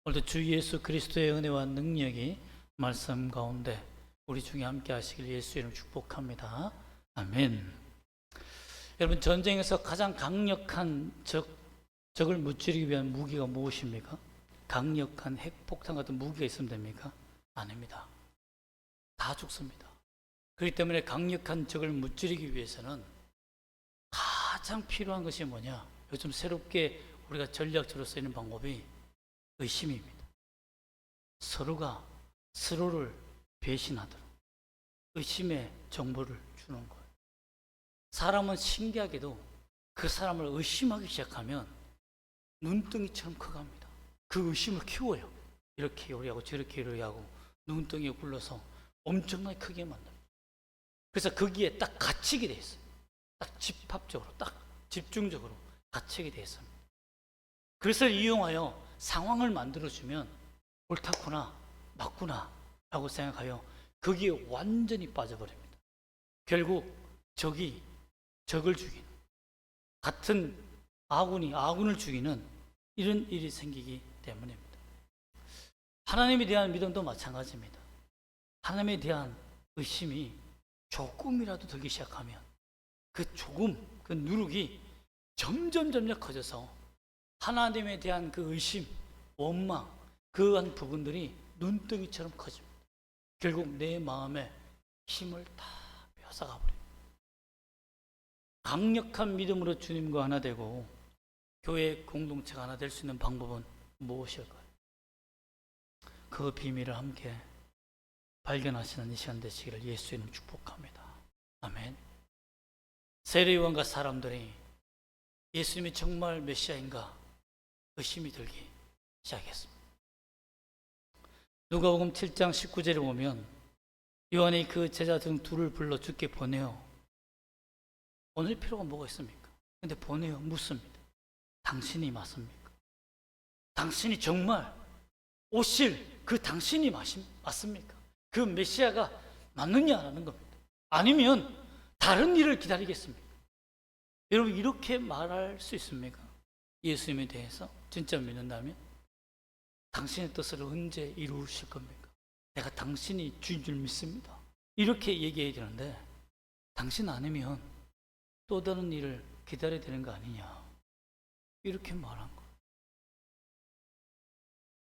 오늘도 주 예수 그리스도의 은혜와 능력이 말씀 가운데 우리 중에 함께 하시길 예수 이름 축복합니다. 아멘. 여러분, 전쟁에서 가장 강력한 적을 무찌르기 위한 무기가 무엇입니까? 강력한 핵폭탄 같은 무기가 있으면 됩니까? 아닙니다. 다 죽습니다. 그렇기 때문에 강력한 적을 무찌르기 위해서는 가장 필요한 것이 뭐냐? 요즘 새롭게 우리가 전략적으로 쓰이는 방법이 의심입니다. 서로가 서로를 배신하도록 의심의 정보를 주는 거예요. 사람은 신기하게도 그 사람을 의심하기 시작하면 눈덩이처럼 커갑니다. 그 의심을 키워요. 이렇게 요리하고 저렇게 요리하고 눈덩이에 굴러서 엄청나게 크게 만듭니다. 그래서 거기에 딱 갇히게 돼 있어요. 딱 집합적으로, 딱 집중적으로 갇히게 돼 있습니다. 그것을 이용하여 상황을 만들어주면 옳다구나, 맞구나 라고 생각하여 거기에 완전히 빠져버립니다. 결국 적이 적을 죽이는, 같은 아군이 아군을 죽이는 이런 일이 생기기 때문입니다. 하나님에 대한 믿음도 마찬가지입니다. 하나님에 대한 의심이 조금이라도 들기 시작하면 그 조금, 그 누룩이 점점 커져서 하나님에 대한 그 의심, 원망, 그한 부분들이 눈덩이처럼 커집니다. 결국 내 마음에 힘을 다 뺏어가 버립니다. 강력한 믿음으로 주님과 하나 되고 교회 공동체가 하나 될 수 있는 방법은 무엇일까요? 그 비밀을 함께 발견하시는 이 시간 되시기를 예수 이름 축복합니다. 아멘. 세례요한과 사람들이 예수님이 정말 메시아인가 의심이 들기 시작했습니다. 누가복음 7장 19절에 보면 요한이 그 제자 중 둘을 불러 주께 보내어, 보낼 필요가 뭐가 있습니까? 근데 보내어 묻습니다. 당신이 맞습니까? 당신이 정말 오실 그 당신이 맞습니까? 그 메시아가 맞느냐라는 겁니다. 아니면 다른 일을 기다리겠습니까? 여러분, 이렇게 말할 수 있습니까? 예수님에 대해서 진짜 믿는다면 당신의 뜻을 언제 이루실 겁니까? 내가 당신이 주인 줄 믿습니다. 이렇게 얘기해야 되는데 당신 아니면 또 다른 일을 기다려야 되는 거 아니냐, 이렇게 말한 거예요.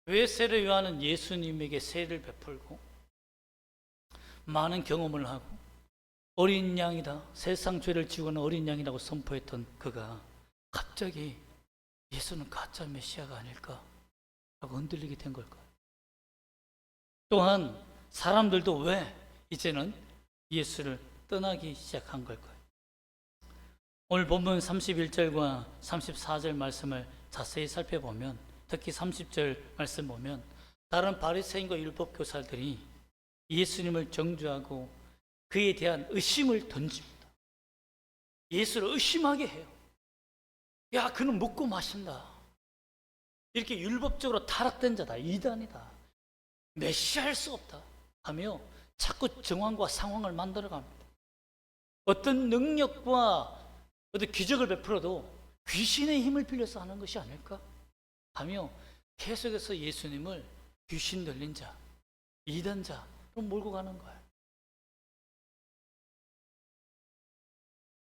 왜 세례 요한은 예수님에게 세례를 베풀고 많은 경험을 하고 어린 양이다, 세상 죄를 지우는 어린 양이라고 선포했던 그가 갑자기 예수는 가짜 메시아가 아닐까 라고 흔들리게 된 걸까요? 또한 사람들도 왜 이제는 예수를 떠나기 시작한 걸까요? 오늘 본문 31절과 34절 말씀을 자세히 살펴보면, 특히 30절 말씀 보면 다른 바리새인과 율법 교사들이 예수님을 정죄하고 그에 대한 의심을 던집니다. 예수를 의심하게 해요. 야, 그는 먹고 마신다. 이렇게 율법적으로 타락된 자다, 이단이다, 메시아할 수 없다 하며 자꾸 정황과 상황을 만들어 갑니다. 어떤 능력과 어떤 기적을 베풀어도 귀신의 힘을 빌려서 하는 것이 아닐까 하며 계속해서 예수님을 귀신 들린 자, 이단자로 몰고 가는 거예요.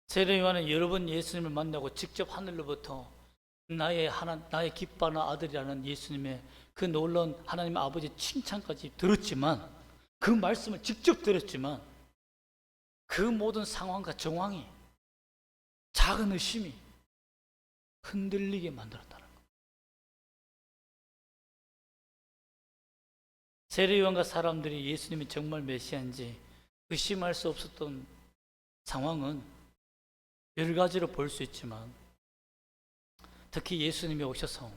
세례 요한은 여러 번 예수님을 만나고 직접 하늘로부터 나의 기뻐하는 아들이라는 예수님의 그 놀라운 하나님 아버지의 칭찬까지 들었지만, 그 말씀을 직접 들었지만 그 모든 상황과 정황이 작은 의심이 흔들리게 만들었다는 거예요. 세례 요한과 사람들이 예수님이 정말 메시아인지 의심할 수 없었던 상황은 여러 가지로 볼 수 있지만, 특히 예수님이 오셔서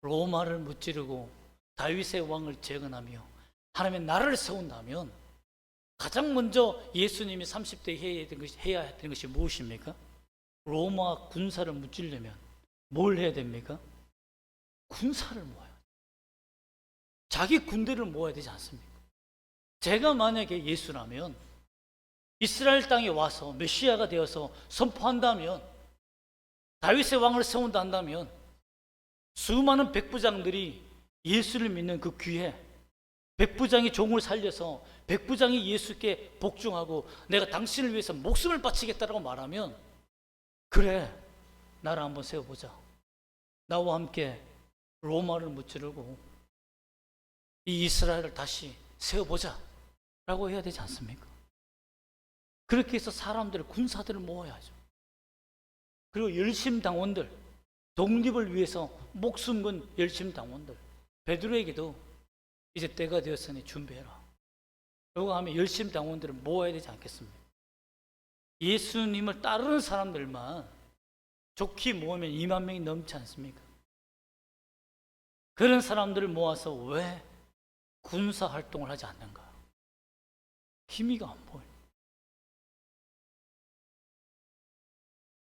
로마를 무찌르고 다윗의 왕을 재건하며 하나님의 나라를 세운다면 가장 먼저 예수님이 30대 해야 되는 것이 무엇입니까? 로마 군사를 무찌르려면 뭘 해야 됩니까? 군사를 모아야, 자기 군대를 모아야 되지 않습니까? 제가 만약에 예수라면 이스라엘 땅에 와서 메시아가 되어서 선포한다면, 다윗의 왕을 세운다 한다면 수많은 백부장들이 예수를 믿는 그 귀에 백부장이 종을 살려서 백부장이 예수께 복종하고 내가 당신을 위해서 목숨을 바치겠다라고 말하면, 그래, 나를 한번 세워보자, 나와 함께 로마를 무찌르고 이 이스라엘을 다시 세워보자 라고 해야 되지 않습니까? 그렇게 해서 사람들을, 군사들을 모아야죠. 그리고 열심당원들, 독립을 위해서 목숨 건 열심당원들, 베드로에게도 이제 때가 되었으니 준비해라 라고 하면 열심당원들을 모아야 되지 않겠습니까? 예수님을 따르는 사람들만 좋게 모으면 2만 명이 넘지 않습니까? 그런 사람들을 모아서 왜 군사 활동을 하지 않는가? 힘이가 안 보여요.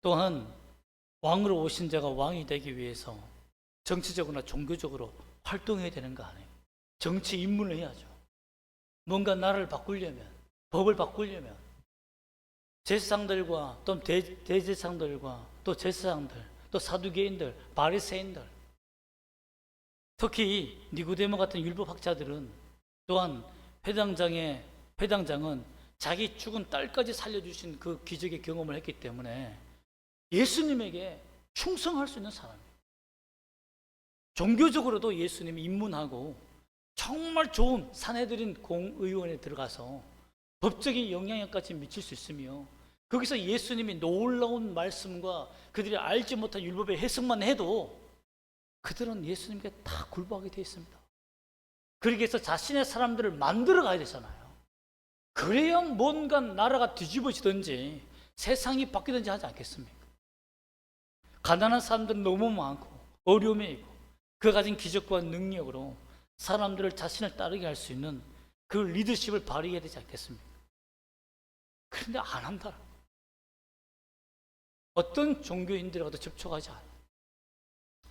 또한 왕으로 오신 자가 왕이 되기 위해서 정치적으로나 종교적으로 활동해야 되는 거 아니에요? 정치 입문을 해야죠. 뭔가 나라를 바꾸려면, 법을 바꾸려면 제사장들과 또 대제사장들과 또 제사장들, 또 사두개인들, 바리새인들, 특히 니고데모 같은 율법학자들은 또한 회당장은 자기 죽은 딸까지 살려주신 그 기적의 경험을 했기 때문에 예수님에게 충성할 수 있는 사람이에요. 종교적으로도 예수님이 입문하고 정말 좋은 사내들인 공의원에 들어가서 법적인 영향력까지 미칠 수 있으며, 거기서 예수님이 놀라운 말씀과 그들이 알지 못한 율법의 해석만 해도 그들은 예수님께 다 굴복하게 되어 있습니다. 그렇게 해서 자신의 사람들을 만들어 가야 되잖아요. 그래야 뭔가 나라가 뒤집어지든지 세상이 바뀌든지 하지 않겠습니까? 가난한 사람들은 너무 많고 어려움에 있고 그 가진 기적과 능력으로 사람들을 자신을 따르게 할 수 있는 그 리더십을 발휘해야 되지 않겠습니까? 그런데 안 한다. 어떤 종교인들하고도 접촉하지 않아요.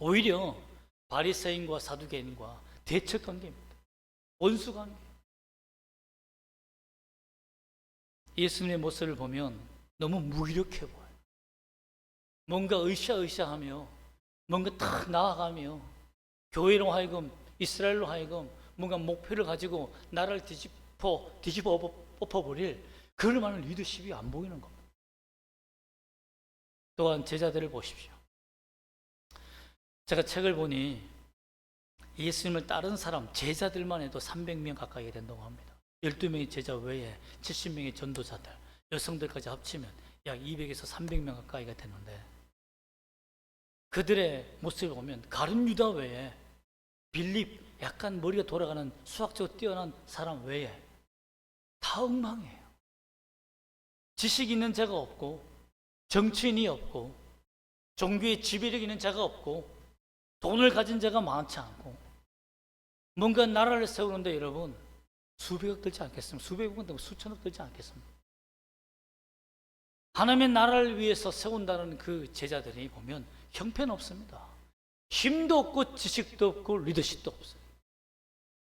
오히려 바리새인과 사두개인과 대척 관계입니다. 원수 관계. 예수님의 모습을 보면 너무 무기력해 보여요. 뭔가 으쌰으쌰하며 뭔가 탁 나아가며 교회로 하여금, 이스라엘로 하여금 뭔가 목표를 가지고 나라를 뒤집어 엎어버릴 그럴 만한 리더십이 안 보이는 겁니다. 또한 제자들을 보십시오. 제가 책을 보니 예수님을 따른 사람, 제자들만 해도 300명 가까이 된다고 합니다. 12명의 제자 외에 70명의 전도자들, 여성들까지 합치면 약 200에서 300명 가까이가 되는데, 그들의 모습을 보면 가룟 유다 외에 빌립, 약간 머리가 돌아가는 수학적으로 뛰어난 사람 외에 다 엉망이에요. 지식 있는 자가 없고, 정치인이 없고, 종교의 지배력 있는 자가 없고, 돈을 가진 자가 많지 않고, 뭔가 나라를 세우는데 여러분 수백억 들지 않겠습니까? 수백억은 되고 수천억 들지 않겠습니까? 하나님의 나라를 위해서 세운다는 그 제자들이 보면 형편없습니다. 힘도 없고 지식도 없고 리더십도 없어요.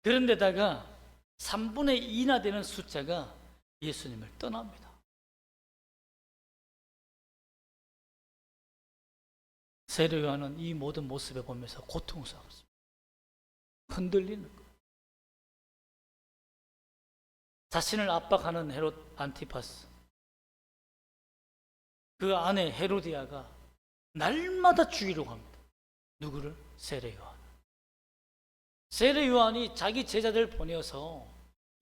그런데다가 3분의 2나 되는 숫자가 예수님을 떠납니다. 세례 요한은 이 모든 모습을 보면서 고통스러웠습니다. 흔들리는 거예요. 자신을 압박하는 헤롯 안티파스, 그 아내 헤로디아가 날마다 죽이려고 합니다. 누구를? 세례 요한. 세례 요한이 자기 제자들 보내어서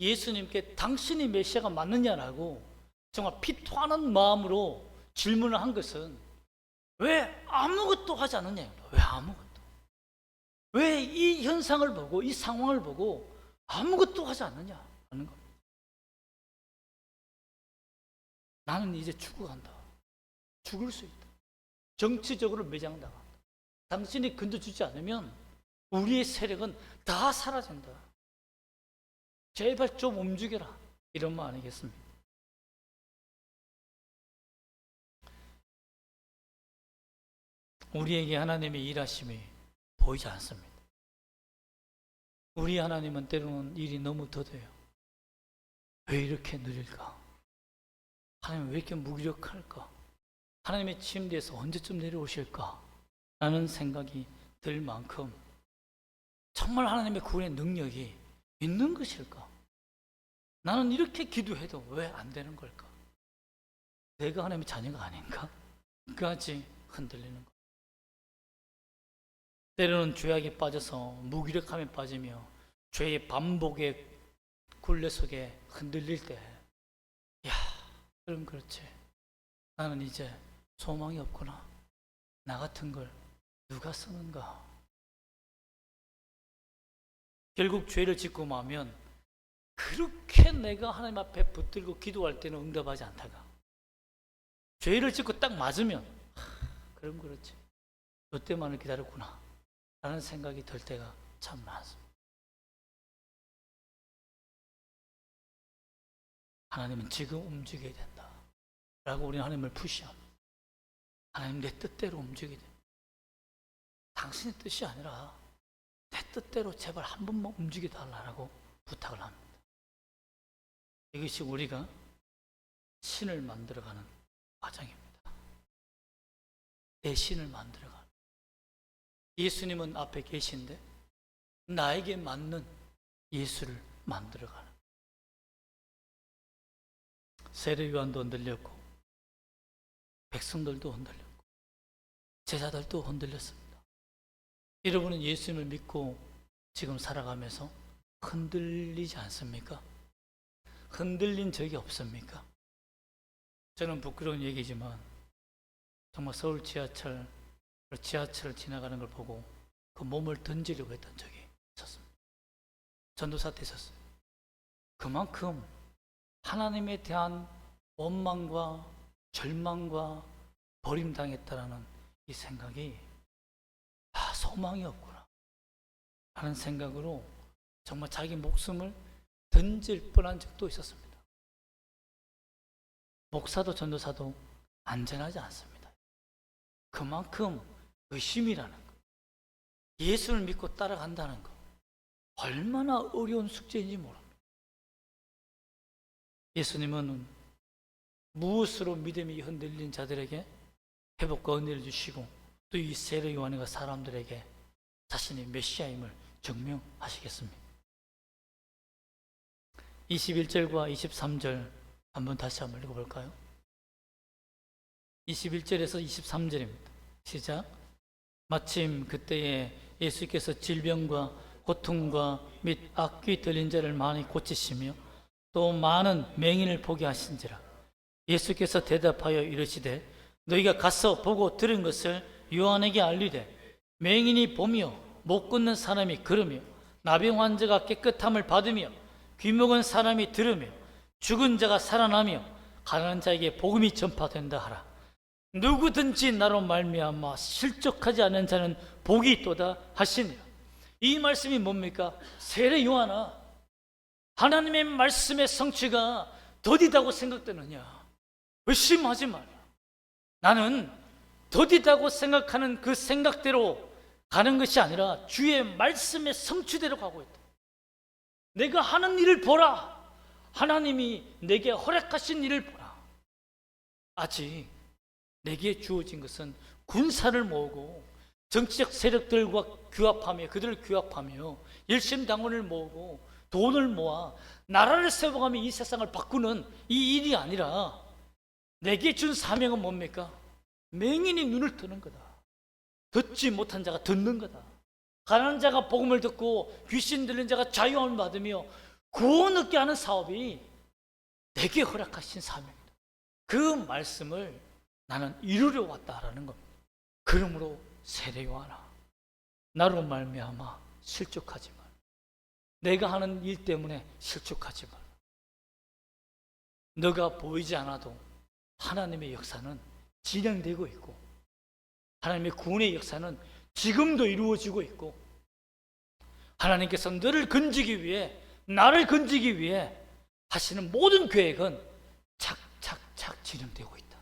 예수님께 당신이 메시아가 맞느냐라고 정말 피토하는 마음으로 질문을 한 것은 왜 아무것도 하지 않느냐? 왜 아무것도? 왜 이 현상을 보고 이 상황을 보고 아무것도 하지 않느냐 하는 겁니다. 나는 이제 죽어간다. 죽을 수 있다. 정치적으로 매장당한다. 당신이 건져주지 않으면 우리의 세력은 다 사라진다. 제발 좀 움직여라. 이런 말 아니겠습니까? 우리에게 하나님의 일하심이 보이지 않습니다. 우리 하나님은 때로는 일이 너무 더뎌요. 왜 이렇게 느릴까? 하나님 왜 이렇게 무기력할까? 하나님의 침대에서 언제쯤 내려오실까? 라는 생각이 들 만큼 정말 하나님의 구원의 능력이 있는 것일까? 나는 이렇게 기도해도 왜 안 되는 걸까? 내가 하나님의 자녀가 아닌가? 까지 흔들리는 것. 때로는 죄악에 빠져서 무기력함에 빠지며 죄의 반복의 굴레 속에 흔들릴 때, 야, 그럼 그렇지. 나는 이제 소망이 없구나. 나 같은 걸 누가 쓰는가? 결국 죄를 짓고 마면 그렇게 내가 하나님 앞에 붙들고 기도할 때는 응답하지 않다가 죄를 짓고 딱 맞으면 그럼 그렇지. 그때만을 기다렸구나 라는 생각이 들 때가 참 많습니다. 하나님은 지금 움직여야 된다 라고 우리는 하나님을 푸시합니다. 하나님 내 뜻대로 움직여야 된다. 당신의 뜻이 아니라 내 뜻대로 제발 한 번만 움직여 달라고 부탁을 합니다. 이것이 우리가 신을 만들어가는 과정입니다. 내 신을 만들어가는. 예수님은 앞에 계신데 나에게 맞는 예수를 만들어가는. 세례요한도 흔들렸고 백성들도 흔들렸고 제자들도 흔들렸습니다. 여러분은 예수님을 믿고 지금 살아가면서 흔들리지 않습니까? 흔들린 적이 없습니까? 저는 부끄러운 얘기지만 정말 서울 지하철을 지나가는 걸 보고 그 몸을 던지려고 했던 적이 있었습니다. 전도사 때 있었어요. 그만큼 하나님에 대한 원망과 절망과 버림당했다라는 이 생각이 소망이 없구나 하는 생각으로 정말 자기 목숨을 던질 뻔한 적도 있었습니다. 목사도 전도사도 안전하지 않습니다. 그만큼 의심이라는 것, 예수를 믿고 따라간다는 것, 얼마나 어려운 숙제인지 모릅니다. 예수님은 무엇으로 믿음이 흔들린 자들에게 회복과 은혜를 주시고 또 이 세례 요한과 사람들에게 자신의 메시아임을 증명하시겠습니다. 21절과 23절 한번 다시 한번 읽어볼까요? 21절에서 23절입니다. 시작. 마침 그때에 예수께서 질병과 고통과 및 악귀 들린 자를 많이 고치시며 또 많은 맹인을 보게 하신지라. 예수께서 대답하여 이르시되 너희가 가서 보고 들은 것을 요한에게 알리되 맹인이 보며 못 걷는 사람이 걸으며 나병 환자가 깨끗함을 받으며 귀먹은 사람이 들으며 죽은 자가 살아나며 가난한 자에게 복음이 전파된다 하라. 누구든지 나로 말미암아 실족하지 않은 자는 복이 있도다 하시니라. 이 말씀이 뭡니까? 세례 요한아, 하나님의 말씀의 성취가 더디다고 생각되느냐? 의심하지 마라. 나는 더디다고 생각하는 그 생각대로 가는 것이 아니라 주의 말씀의 성취대로 가고 있다. 내가 하는 일을 보라. 하나님이 내게 허락하신 일을 보라. 아직 내게 주어진 것은 군사를 모으고 정치적 세력들과 규합하며 그들을 규합하며 일심당원을 모으고 돈을 모아 나라를 세워가며 이 세상을 바꾸는 이 일이 아니라 내게 준 사명은 뭡니까? 맹인이 눈을 뜨는 거다. 듣지 못한 자가 듣는 거다. 가난한 자가 복음을 듣고 귀신 들린 자가 자유함을 받으며 구원 얻게 하는 사업이 내게 허락하신 사명이다. 그 말씀을 나는 이루려 왔다라는 겁니다. 그러므로 세례 요한아, 나로 말미암아 실족하지 마라. 내가 하는 일 때문에 실족하지 마라. 너가 보이지 않아도 하나님의 역사는 진행되고 있고 하나님의 구원의 역사는 지금도 이루어지고 있고 하나님께서 너를 건지기 위해 나를 건지기 위해 하시는 모든 계획은 착착착 진행되고 있다.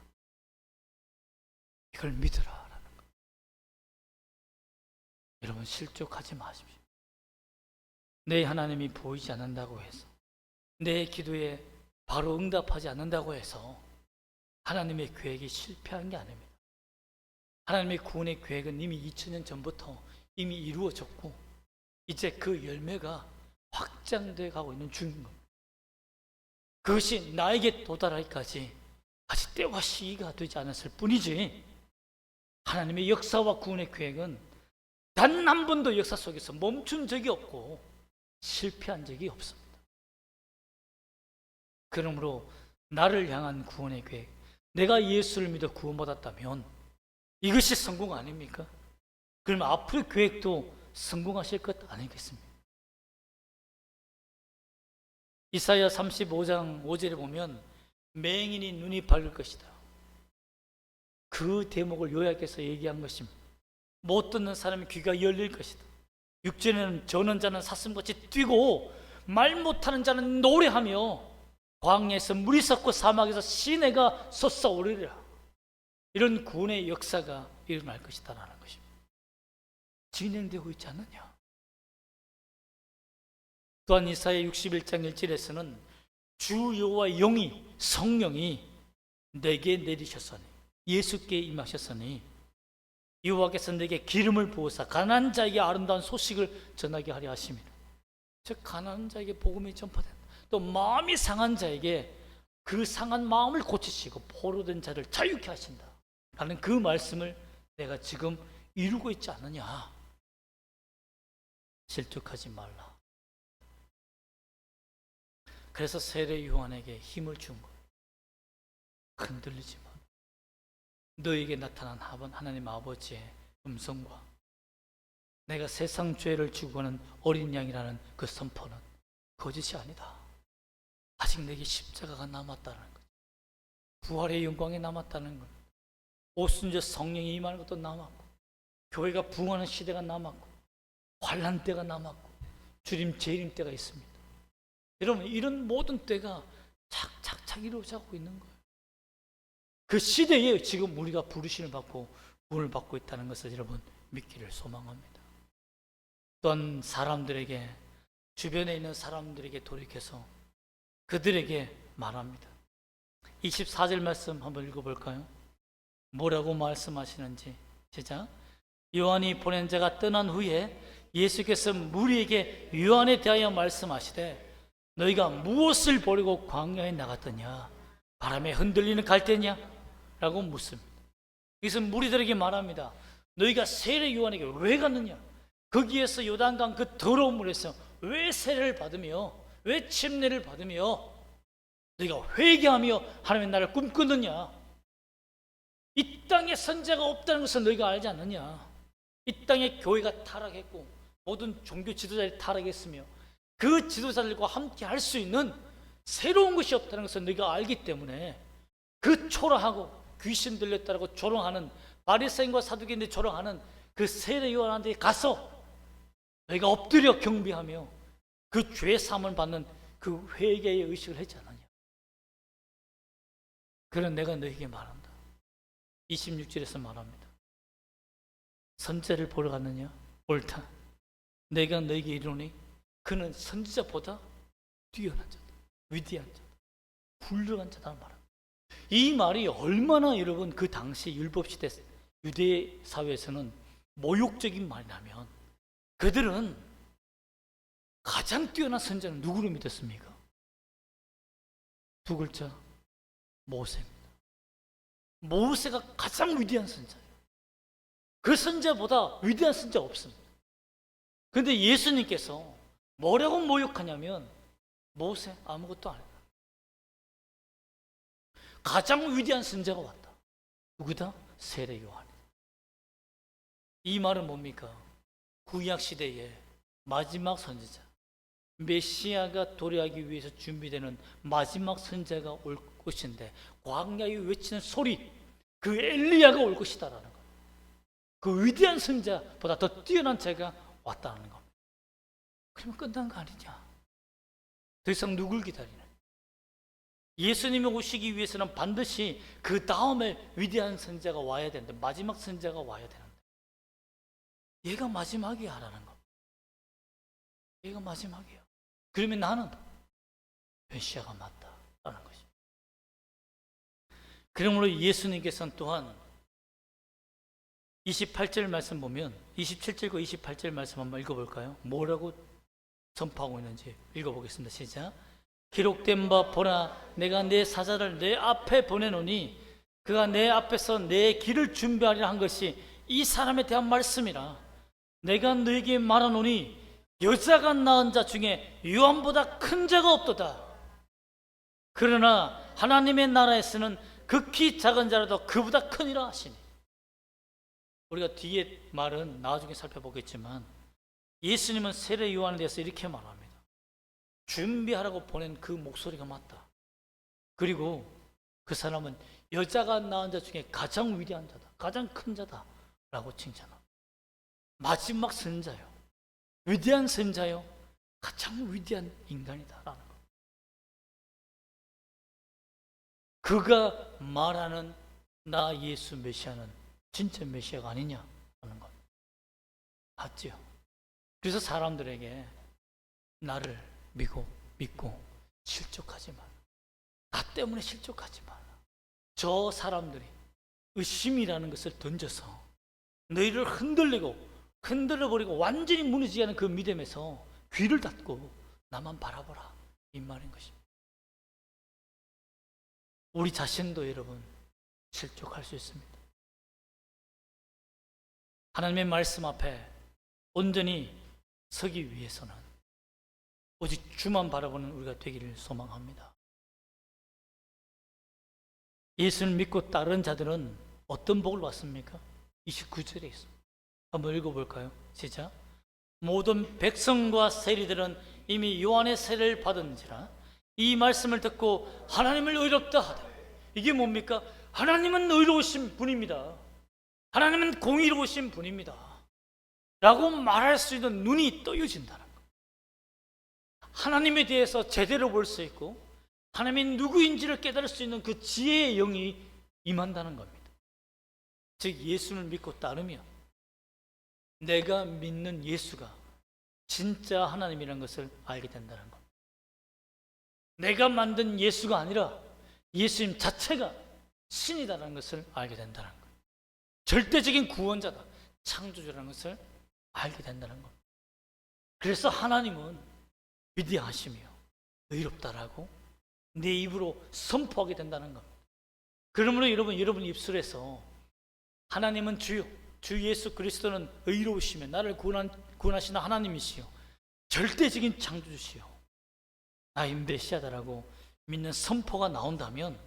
이걸 믿으라라는 것. 여러분 실족하지 마십시오. 내 하나님이 보이지 않는다고 해서 내 기도에 바로 응답하지 않는다고 해서 하나님의 계획이 실패한 게 아닙니다. 하나님의 구원의 계획은 이미 2000년 전부터 이미 이루어졌고 이제 그 열매가 확장돼 가고 있는 중인 겁니다. 그것이 나에게 도달하기까지 아직 때와 시기가 되지 않았을 뿐이지, 하나님의 역사와 구원의 계획은 단 한 번도 역사 속에서 멈춘 적이 없고 실패한 적이 없습니다. 그러므로 나를 향한 구원의 계획, 내가 예수를 믿어 구원받았다면 이것이 성공 아닙니까? 그러면 앞으로의 계획도 성공하실 것 아니겠습니까? 이사야 35장 5절에 보면 맹인이 눈이 밝을 것이다. 그 대목을 요약해서 얘기한 것입니다. 못 듣는 사람의 귀가 열릴 것이다. 6절에는 저는 자는 사슴같이 뛰고 말 못하는 자는 노래하며 광야에서 물이 섞고 사막에서 시내가 솟아오르리라. 이런 구원의 역사가 일어날 것이다라는 것입니다. 진행되고 있지 않느냐. 또한 이사야 61장 1절에서는 주 여호와의 영이, 성령이 내게 내리셨으니, 예수께 임하셨으니 여호와께서 내게 기름을 부으사 가난한 자에게 아름다운 소식을 전하게 하려 하심이라. 즉 가난한 자에게 복음이 전파된다. 또 마음이 상한 자에게 그 상한 마음을 고치시고 포로된 자를 자유케 하신다 라는 그 말씀을 내가 지금 이루고 있지 않느냐. 질투하지 말라. 그래서 세례 요한에게 힘을 준 거예요. 흔들리지 마. 너에게 나타난 하나님 아버지의 음성과 내가 세상 죄를 죽어가는 어린 양이라는 그 선포는 거짓이 아니다. 아직 내게 십자가가 남았다는 것, 부활의 영광이 남았다는 것, 오순절 성령이 임하는 것도 남았고, 교회가 부흥하는 시대가 남았고, 환난 때가 남았고, 주님 재림 때가 있습니다. 여러분, 이런 모든 때가 착착착 이루어지고 있는 거예요. 그 시대에 지금 우리가 부르심을 받고 구원을 받고 있다는 것을 여러분 믿기를 소망합니다. 또한 사람들에게, 주변에 있는 사람들에게 돌이켜서 그들에게 말합니다. 24절 말씀 한번 읽어볼까요? 뭐라고 말씀하시는지. 시작. 요한이 보낸 자가 떠난 후에 예수께서 무리에게 요한에 대하여 말씀하시되 너희가 무엇을 보려고 광야에 나갔더냐? 바람에 흔들리는 갈대냐? 라고 묻습니다. 이것은 무리들에게 말합니다. 너희가 세례 요한에게 왜 갔느냐? 거기에서 요단강 그 더러운 물에서 왜 세례를 받으며 왜 침례를 받으며 너희가 회개하며 하나님의 나라를 꿈꾸느냐? 이 땅에 선자가 없다는 것을 너희가 알지 않느냐? 이 땅에 교회가 타락했고 모든 종교 지도자들이 타락했으며 그 지도자들과 함께 할 수 있는 새로운 것이 없다는 것을 너희가 알기 때문에 그 초라하고 귀신 들렸다고 조롱하는 바리새인과 사두개인들이 조롱하는 그 세례 요한한테 가서 너희가 엎드려 경배하며 그 죄 사함을 받는 그 회개의 의식을 하지 않느냐. 그런 내가 너희에게 말한다. 26절에서 말합니다. 선지자를 보러 갔느냐? 옳다. 내가 너희에게 이르노니 그는 선지자보다 뛰어난 자다, 위대한 자다, 훌륭한 자다는 말입니다. 이 말이 얼마나 여러분 그 당시 율법시대 유대 사회에서는 모욕적인 말이라면 그들은 가장 뛰어난 선지자는 누구를 믿었습니까? 두 글자, 모세입니다. 모세가 가장 위대한 선지자예요. 그 선지자보다 위대한 선지자가 없습니다. 그런데 예수님께서 뭐라고 모욕하냐면 모세 아무것도 안 했다. 가장 위대한 선지자가 왔다. 누구다? 세례 요한이다. 이 말은 뭡니까? 구약 시대에 마지막 선지자, 메시아가 도래하기 위해서 준비되는 마지막 선지자가 올 것인데 광야에 외치는 소리, 그 엘리야가 올 것이다라는 것. 그 위대한 선지자보다 더 뛰어난 자가 왔다는 겁니다. 그러면 끝난 거 아니냐? 더 이상 누굴 기다리는? 예수님이 오시기 위해서는 반드시 그 다음에 위대한 선지자가 와야 되는데, 마지막 선지자가 와야 되는데 얘가 마지막이야 라는 거. 얘가 마지막이야. 그러면 나는 메시아가 맞다라는 것입니다. 그러므로 예수님께서는 또한 28절 말씀 보면 27절과 28절 말씀 한번 읽어볼까요? 뭐라고 선포하고 있는지 읽어보겠습니다. 시작. 기록된 바 보라 내가 내 사자를 내 앞에 보내노니 그가 내 앞에서 내 길을 준비하리라 한 것이 이 사람에 대한 말씀이라. 내가 너에게 말하노니 여자가 낳은 자 중에 요한보다 큰 자가 없도다. 그러나 하나님의 나라에서는 극히 작은 자라도 그보다 크니라 하시니. 우리가 뒤에 말은 나중에 살펴보겠지만 예수님은 세례 요한에 대해서 이렇게 말합니다. 준비하라고 보낸 그 목소리가 맞다. 그리고 그 사람은 여자가 낳은 자 중에 가장 위대한 자다, 가장 큰 자다 라고 칭찬합니다. 마지막 선자요, 위대한 선자요, 가장 위대한 인간이다 라는 것. 그가 말하는 나 예수 메시아는 진짜 메시아가 아니냐 하는 것 맞지요? 그래서 사람들에게 나를 믿고 실족하지 마라, 나 때문에 실족하지 마라. 저 사람들이 의심이라는 것을 던져서 너희를 흔들어버리고 완전히 무너지게 하는 그 믿음에서 귀를 닫고 나만 바라보라 이 말인 것입니다. 우리 자신도 여러분 실족할 수 있습니다. 하나님의 말씀 앞에 온전히 서기 위해서는 오직 주만 바라보는 우리가 되기를 소망합니다. 예수를 믿고 따른 자들은 어떤 복을 받습니까? 29절에 있습니다. 한번 읽어볼까요? 시작. 모든 백성과 세리들은 이미 요한의 세례를 받은지라 이 말씀을 듣고 하나님을 의롭다 하되. 이게 뭡니까? 하나님은 의로우신 분입니다. 하나님은 공의로우신 분입니다 라고 말할 수 있는 눈이 떠여진다는 것. 하나님에 대해서 제대로 볼 수 있고 하나님이 누구인지를 깨달을 수 있는 그 지혜의 영이 임한다는 겁니다. 즉 예수를 믿고 따르며 내가 믿는 예수가 진짜 하나님이라는 것을 알게 된다는 겁니다. 내가 만든 예수가 아니라 예수님 자체가 신이다라는 것을 알게 된다는 거예요. 절대적인 구원자다, 창조주라는 것을 알게 된다는 겁니다. 그래서 하나님은 위대하시며 의롭다라고 내 입으로 선포하게 된다는 겁니다. 그러므로 여러분 입술에서 하나님은 주요, 주 예수 그리스도는 의로우시며 나를 구원하시는 하나님이시요 절대적인 창조주시요 나의 메시아다라고 믿는 선포가 나온다면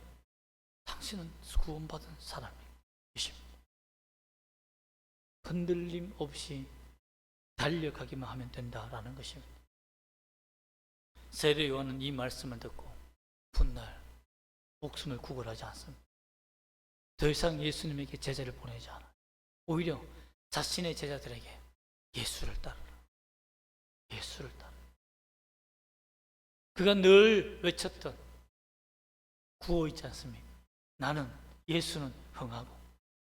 당신은 구원받은 사람이십니다. 흔들림 없이 달려가기만 하면 된다라는 것입니다. 세례 요한은 이 말씀을 듣고 훗날 목숨을 구걸하지 않습니다. 더 이상 예수님에게 제자를 보내지 않아요. 오히려 자신의 제자들에게 예수를 따르라, 예수를 따르라. 그가 늘 외쳤던 구호 있지 않습니까? 나는 예수는 흥하고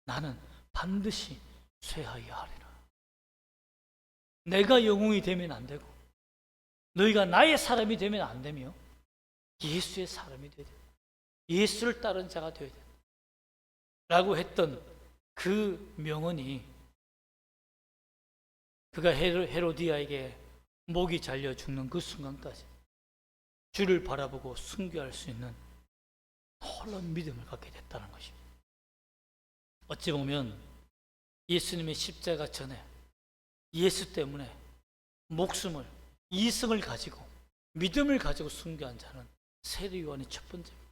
나는 반드시 쇠하여 하리라. 내가 영웅이 되면 안 되고 너희가 나의 사람이 되면 안 되며 예수의 사람이 되야 된다. 예수를 따른 자가 되어야 된다 라고 했던 그 명언이 그가 헤로디아에게 목이 잘려 죽는 그 순간까지 주를 바라보고 순교할 수 있는 놀라운 믿음을 갖게 됐다는 것입니다. 어찌 보면 예수님의 십자가 전에 예수 때문에 목숨을, 이승을 가지고 믿음을 가지고 순교한 자는 세례 요한이 첫 번째입니다.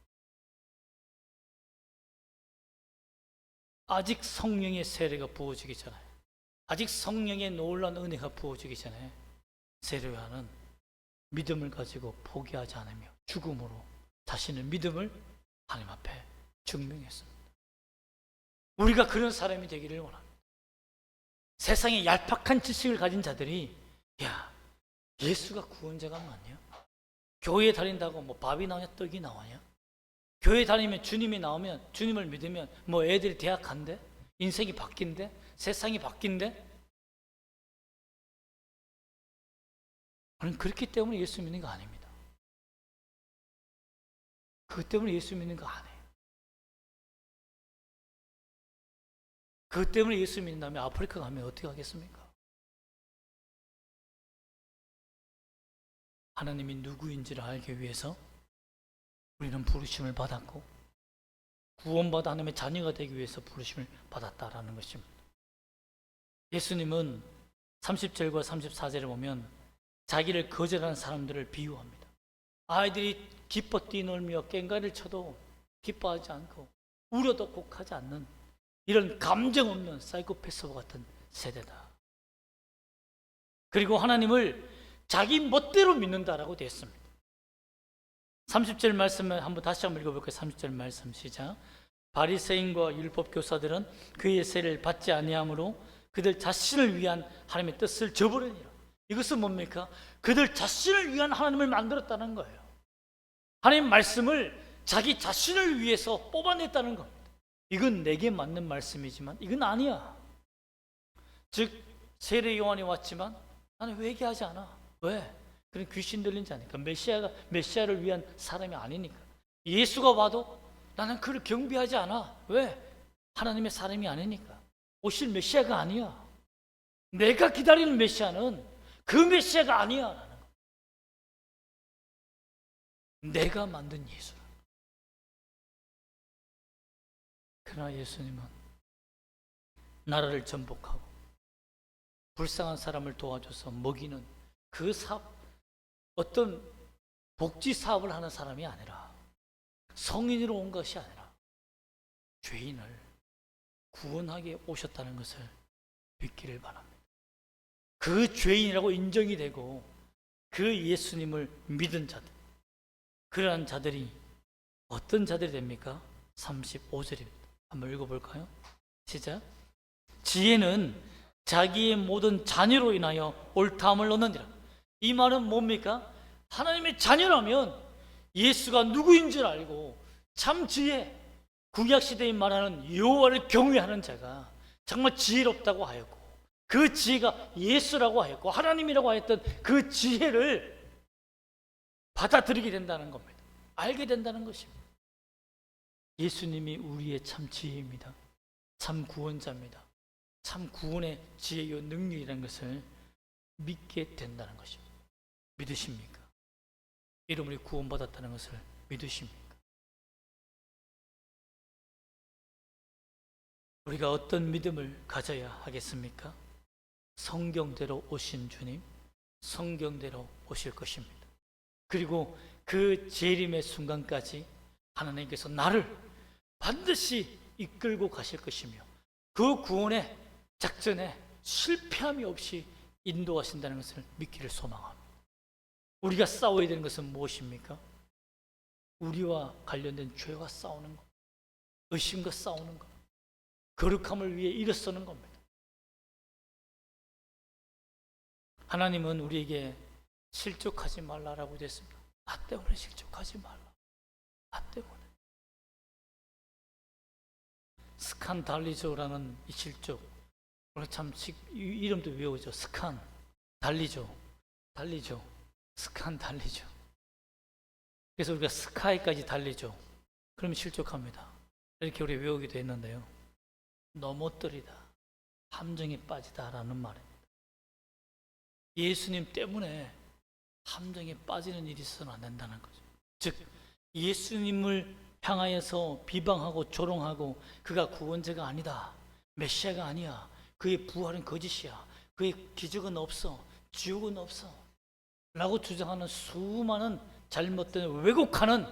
아직 성령의 세례가 부어지기 전에, 아직 성령의 놀라운 은혜가 부어지기 전에 세례 요한은 믿음을 가지고 포기하지 않으며 죽음으로 자신의 믿음을 하나님 앞에 증명했습니다. 우리가 그런 사람이 되기를 원합니다. 세상에 얄팍한 지식을 가진 자들이 야, 예수가 구원자가 맞냐? 교회에 다닌다고 뭐 밥이 나오냐 떡이 나오냐? 교회 다니면 주님이 나오면 주님을 믿으면 뭐 애들이 대학 간대? 인생이 바뀐대? 세상이 바뀐대? 저는 그렇기 때문에 예수 믿는 거 아닙니다. 그것 때문에 예수 믿는 거 아니에요. 그것 때문에 예수 믿는 다음에 아프리카 가면 어떻게 하겠습니까? 하나님이 누구인지를 알기 위해서 우리는 부르심을 받았고 구원받아 하나님의 자녀가 되기 위해서 부르심을 받았다라는 것입니다. 예수님은 30절과 34절에 보면 자기를 거절하는 사람들을 비유합니다. 아이들이 기뻐 뛰놀며 꽹과리를 쳐도 기뻐하지 않고 울어도 곡하지 않는 이런 감정 없는 사이코패스와 같은 세대다. 그리고 하나님을 자기 멋대로 믿는다라고 되어 있습니다. 30절 말씀을 다시 한번 읽어볼까요? 30절 말씀 시작. 바리새인과 율법 교사들은 그의 세례를 받지 아니하므로 그들 자신을 위한 하나님의 뜻을 저버리니라. 이것은 뭡니까? 그들 자신을 위한 하나님을 만들었다는 거예요. 하나님 말씀을 자기 자신을 위해서 뽑아냈다는 겁니다. 이건 내게 맞는 말씀이지만 이건 아니야. 즉 세례 요한이 왔지만 나는 회개하지 않아. 왜? 그런 귀신 들린 자니까. 메시아를 위한 사람이 아니니까. 예수가 와도 나는 그를 경배하지 않아. 왜? 하나님의 사람이 아니니까. 오실 메시아가 아니야. 내가 기다리는 메시아는 그 메시아가 아니야. 내가 만든 예수. 그러나 예수님은 나라를 전복하고 불쌍한 사람을 도와줘서 먹이는 그 사업, 어떤 복지 사업을 하는 사람이 아니라 성인으로 온 것이 아니라 죄인을 구원하게 오셨다는 것을 믿기를 바랍니다. 그 죄인이라고 인정이 되고 그 예수님을 믿은 자들, 그러한 자들이 어떤 자들이 됩니까? 35절입니다. 한번 읽어볼까요? 시작. 지혜는 자기의 모든 자녀로 인하여 옳다함을 얻느니라. 이 말은 뭡니까? 하나님의 자녀라면 예수가 누구인 줄 알고 참 지혜, 구약시대에 말하는 여호와를 경외하는 자가 정말 지혜롭다고 하였고 그 지혜가 예수라고 하였고 하나님이라고 하였던 그 지혜를 받아들이게 된다는 겁니다. 알게 된다는 것입니다. 예수님이 우리의 참 지혜입니다. 참 구원자입니다. 참 구원의 지혜요 능력이라는 것을 믿게 된다는 것입니다. 믿으십니까? 여러분이 구원받았다는 것을 믿으십니까? 우리가 어떤 믿음을 가져야 하겠습니까? 성경대로 오신 주님, 성경대로 오실 것입니다. 그리고 그 재림의 순간까지 하나님께서 나를 반드시 이끌고 가실 것이며 그 구원의 작전에 실패함이 없이 인도하신다는 것을 믿기를 소망합니다. 우리가 싸워야 되는 것은 무엇입니까? 우리와 관련된 죄와 싸우는 것, 의심과 싸우는 것, 거룩함을 위해 일어서는 겁니다. 하나님은 우리에게 실족하지 말라라고 됐습니다. 나 때문에 실족하지 말라. 나 때문에. 스칸달리조라는 이 실족, 참 이름도 외우죠. 스칸 달리조, 스칸달리조. 그래서 우리가 스카이까지 달리죠. 그러면 실족합니다. 이렇게 우리 외우기도 했는데요. 넘어뜨리다, 함정에 빠지다라는 말입니다. 예수님 때문에 함정에 빠지는 일이 있어서는 안 된다는 거죠. 즉 예수님을 향하여서 비방하고 조롱하고 그가 구원자가 아니다, 메시아가 아니야, 그의 부활은 거짓이야, 그의 기적은 없어, 지옥은 없어 라고 주장하는 수많은 잘못된 왜곡하는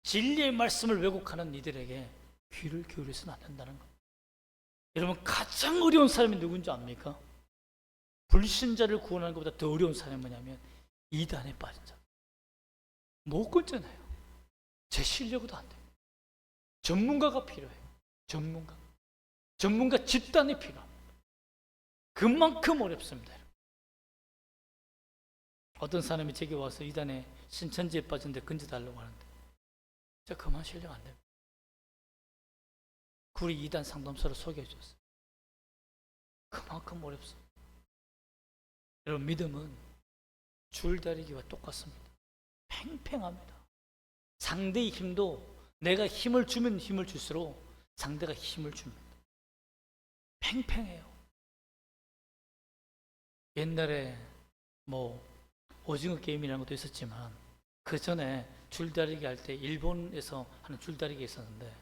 진리의 말씀을 왜곡하는 이들에게 귀를 기울여서는 안 된다는 겁니다. 여러분 가장 어려운 사람이 누군지 압니까? 불신자를 구원하는 것보다 더 어려운 사람이 뭐냐면 이단에 빠진 자. 못 끊잖아요. 제 실력으로도 안 됩니다. 전문가가 필요해요. 전문가 집단이 필요합니다. 그만큼 어렵습니다. 어떤 사람이 제게 와서 이단에 신천지에 빠진데 건져달라고 하는데 제가 그만 실력 안 됩니다. 우리 이단 상담소를 소개해줬어요. 그만큼 어렵습니다. 여러분 믿음은 줄다리기와 똑같습니다. 팽팽합니다. 상대의 힘도 내가 힘을 주면 힘을 줄수록 상대가 힘을 줍니다. 팽팽해요. 옛날에 뭐 오징어 게임이라는 것도 있었지만 그 전에 줄다리기 할 때 일본에서 하는 줄다리기 있었는데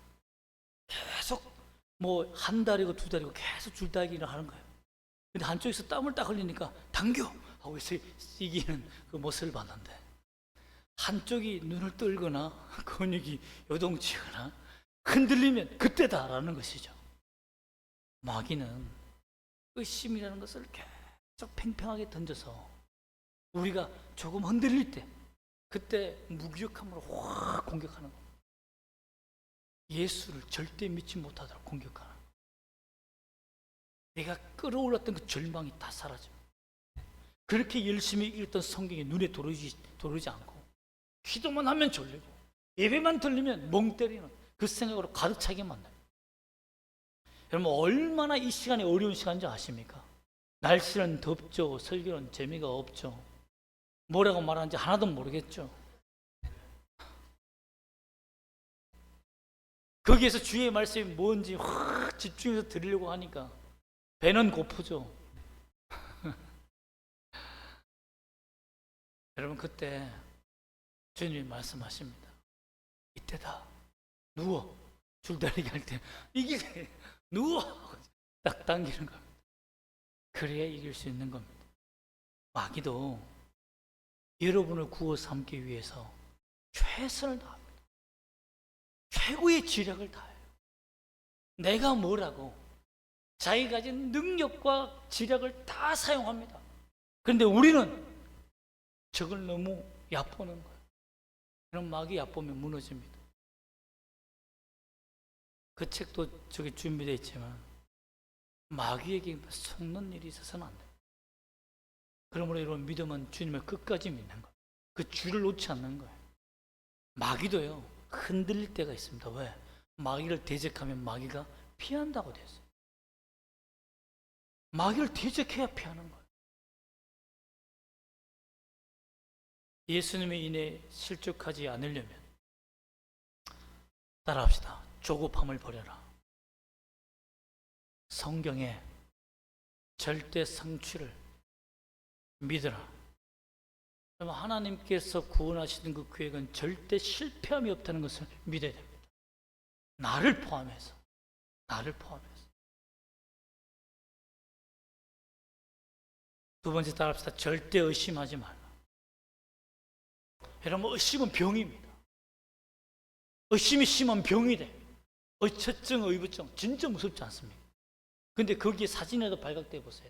계속 뭐 한 다리고 두 다리고 계속 줄다리기를 하는 거예요. 근데 한쪽에서 땀을 딱 흘리니까 당겨 하고 이기는 그 모습을 봤는데 한쪽이 눈을 떨거나 근육이 요동치거나 흔들리면 그때다라는 것이죠. 마귀는 의심이라는 것을 계속 팽팽하게 던져서 우리가 조금 흔들릴 때 그때 무기력함으로 확 공격하는 겁니다. 예수를 절대 믿지 못하도록 공격하는 거예요. 내가 끌어올랐던 그 절망이 다 사라져요. 그렇게 열심히 읽던 성경이 눈에 들어오지 않고 기도만 하면 졸리고 예배만 들리면 멍 때리는 그 생각으로 가득 차게 만나요. 여러분 얼마나 이 시간이 어려운 시간인지 아십니까? 날씨는 덥죠. 설교는 재미가 없죠. 뭐라고 말하는지 하나도 모르겠죠. 거기에서 주의 말씀이 뭔지 확 집중해서 들으려고 하니까 배는 고프죠. 여러분 그때 주님이 말씀하십니다. 이때다. 누워. 줄다리기 할 때 이기래. 누워. 딱 당기는 겁니다. 그래야 이길 수 있는 겁니다. 마귀도 여러분을 구워 삼기 위해서 최선을 다합니다. 최고의 지력을 다해요. 내가 뭐라고 자기가 가진 능력과 지력을 다 사용합니다. 그런데 우리는 적을 너무 얕보는 거예요. 그럼 마귀 얕보면 무너집니다. 그 책도 저기 준비되어 있지만 마귀에게 속는 일이 있어서는 안 돼요. 그러므로 여러분 믿음은 주님을 끝까지 믿는 거예요. 그 줄을 놓지 않는 거예요. 마귀도요 흔들릴 때가 있습니다. 왜? 마귀를 대적하면 마귀가 피한다고 되어 있어요. 마귀를 대적해야 피하는 거예요. 예수님의 인에 실족하지 않으려면 따라합시다. 조급함을 버려라. 성경에 절대 성취를 믿으라. 하나님께서 구원하시는 그 계획은 절대 실패함이 없다는 것을 믿어야 됩니다. 나를 포함해서. 두 번째 따라합시다. 절대 의심하지 말라. 여러분 의심은 병입니다. 의심이 심한 병이 돼. 의처증, 의부증 진짜 무섭지 않습니까? 근데 거기에 사진에도 발각돼 보세요.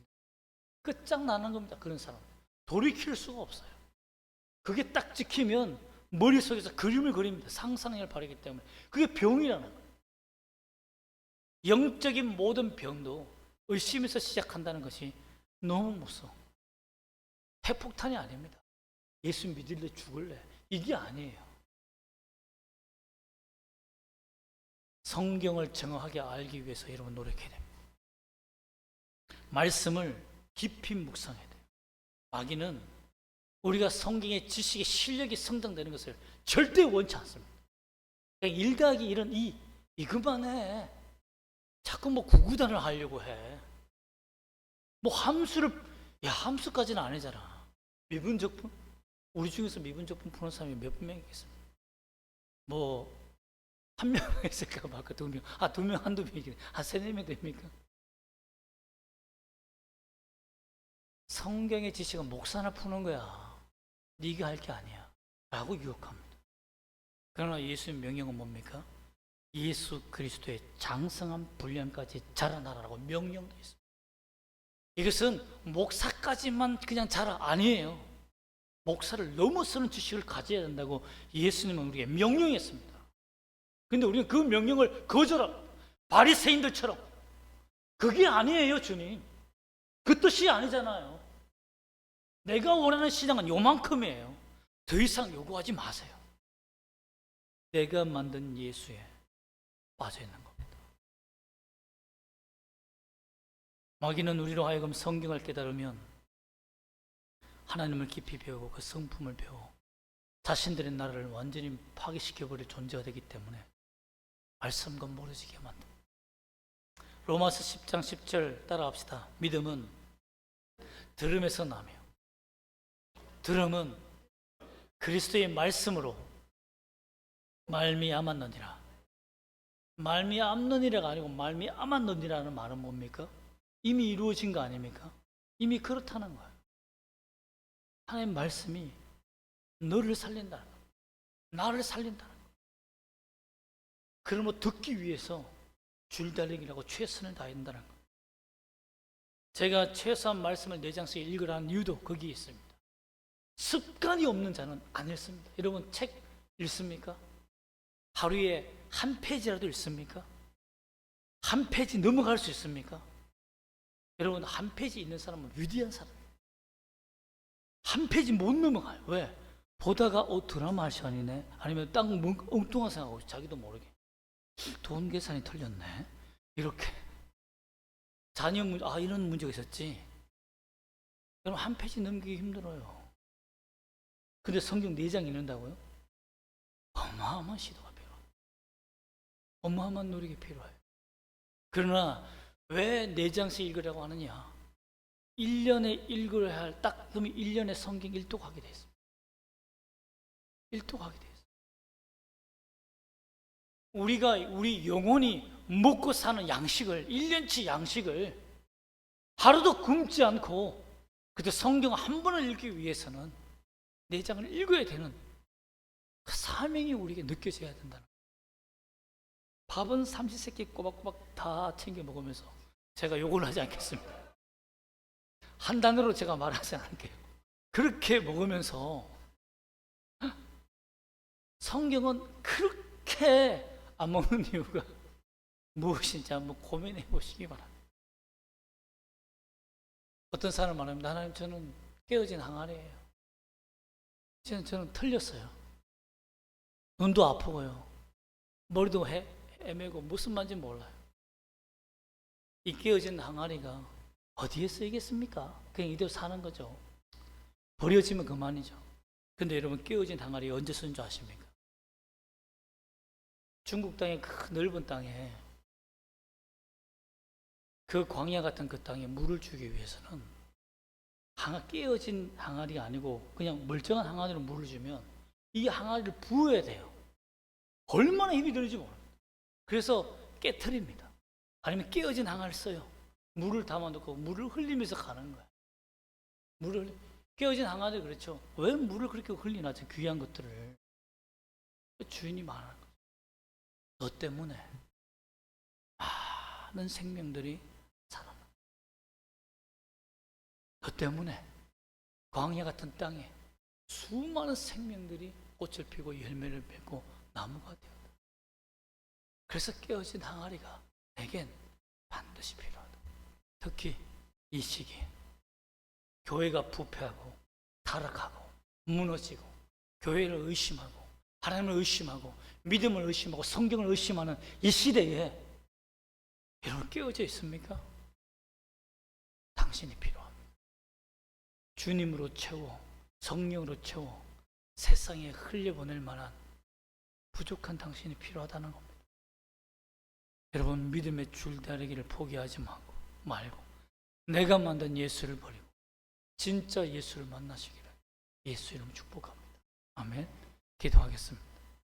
끝장나는 겁니다. 그런 사람 돌이킬 수가 없어요. 그게 딱 찍히면 머릿속에서 그림을 그립니다. 상상력을 발휘하기 때문에 그게 병이라는 거예요. 영적인 모든 병도 의심에서 시작한다는 것이 너무 무서워. 핵폭탄이 아닙니다. 예수 믿을래 죽을래 이게 아니에요. 성경을 정확하게 알기 위해서 여러분 노력해야 됩니다. 말씀을 깊이 묵상해야 돼요. 마귀는 우리가 성경의 지식의 실력이 성장되는 것을 절대 원치 않습니다. 그러니까 1 더하기 1은 2 그만해. 자꾸 뭐 구구단을 하려고 해. 뭐 함수까지는 아니잖아. 미분적분? 우리 중에서 미분적분 푸는 사람이 몇 명 있겠습니까? 뭐 한 명 있을까 말까 2명. 2명 한두 명이겠네. 3-4명 됩니까? 성경의 지식은 목사나 푸는 거야. 네가 할 게 아니야 라고 유혹합니다. 그러나 예수의 명령은 뭡니까? 예수 그리스도의 장성한 분량까지 자라나라고 명령되어 있습니다. 이것은 목사까지만 그냥 자라 아니에요. 목사를 넘어서는 지식을 가져야 된다고 예수님은 우리에게 명령했습니다. 그런데 우리는 그 명령을 거절합니다. 바리새인들처럼. 그게 아니에요. 주님 그 뜻이 아니잖아요. 내가 원하는 신앙은 요만큼이에요. 더 이상 요구하지 마세요. 내가 만든 예수에 빠져 있는 겁니다. 마귀는 우리로 하여금 성경을 깨달으면 하나님을 깊이 배우고 그 성품을 배워 자신들의 나라를 완전히 파괴시켜버릴 존재가 되기 때문에 말씀과 멀어지게 만듭니다. 로마서 10장 10절 따라합시다. 믿음은 들음에서 나며 들음은 그리스도의 말씀으로 말미암았느니라. 말미암느니라가 아니고 말미암았느니라는 말은 뭡니까? 이미 이루어진 거 아닙니까? 이미 그렇다는 거예요. 하나님 말씀이 너를 살린다는 거예요. 나를 살린다는 거예요. 그러므로 듣기 위해서 줄다리기라고 최선을 다한다는 거예요. 제가 최소한 말씀을 4장씩 읽으라는 이유도 거기에 있습니다. 습관이 없는 자는 안 읽습니다. 여러분 책 읽습니까? 하루에 한 페이지라도 읽습니까? 한 페이지 넘어갈 수 있습니까? 여러분 한 페이지 읽는 사람은 위대한 사람이에요. 한 페이지 못 넘어가요. 왜? 보다가 드라마 할 시간이네, 아니면 딱 엉뚱한 생각하고 자기도 모르게 돈 계산이 틀렸네, 이렇게 자녀 문제, 이런 문제가 있었지. 그럼 한 페이지 넘기기 힘들어요. 근데 성경 4장 읽는다고요? 어마어마한 시도가 필요해요. 어마어마한 노력이 필요해요. 그러나 왜 4장씩 읽으라고 하느냐? 1년에 읽어야 할, 딱 그러면 1년에 성경 1독 하게 돼 있습니다. 1독 하게 돼 있어요. 우리 영혼이 먹고 사는 양식을, 1년치 양식을 하루도 굶지 않고 그때 성경 한 번을 읽기 위해서는 4장을 읽어야 되는 그 사명이 우리에게 느껴져야 된다는 거예요. 밥은 삼시세끼 꼬박꼬박 다 챙겨 먹으면서 제가 욕을 하지 않겠습니다. 한 단어로 제가 말하지 않을게요. 그렇게 먹으면서 성경은 그렇게 안 먹는 이유가 무엇인지 한번 고민해 보시기 바랍니다. 어떤 사람은 말합니다. 하나님, 저는 깨어진 항아리예요. 저는 틀렸어요. 눈도 아프고요, 머리도 애매고 무슨 말인지 몰라요. 이 깨어진 항아리가 어디에 쓰이겠습니까? 그냥 이대로 사는 거죠. 버려지면 그만이죠. 근데 여러분, 깨어진 항아리 언제 쓰는 줄 아십니까? 중국 땅의 그 넓은 땅에, 그 광야 같은 그 땅에 물을 주기 위해서는 깨어진 항아리가 아니고 그냥 멀쩡한 항아리로 물을 주면 이 항아리를 부어야 돼요. 얼마나 힘이 드는지 모릅니다. 그래서 깨트립니다. 아니면 깨어진 항아리를 써요. 물을 담아놓고 물을 흘리면서 가는 거예요. 깨어진 항아리, 그렇죠. 왜 물을 그렇게 흘리나, 저 귀한 것들을. 주인이 말하는 거죠. 너 때문에 많은 생명들이 살아나. 너 때문에 광야 같은 땅에 수많은 생명들이 꽃을 피고 열매를 맺고 나무가 되었다. 그래서 깨어진 항아리가 내겐 반드시 필요하다. 특히 이 시기에 교회가 부패하고 타락하고 무너지고 교회를 의심하고 하나님을 의심하고 믿음을 의심하고 성경을 의심하는 이 시대에 여러분 깨어져 있습니까? 당신이 필요합니다. 주님으로 채워, 성령으로 채워 세상에 흘려보낼 만한 부족한 당신이 필요하다는 겁니다. 여러분, 믿음의 줄다리기를 포기하지 말고 내가 만든 예수를 버리고 진짜 예수를 만나시기를 예수 이름 축복합니다. 아멘. 기도하겠습니다.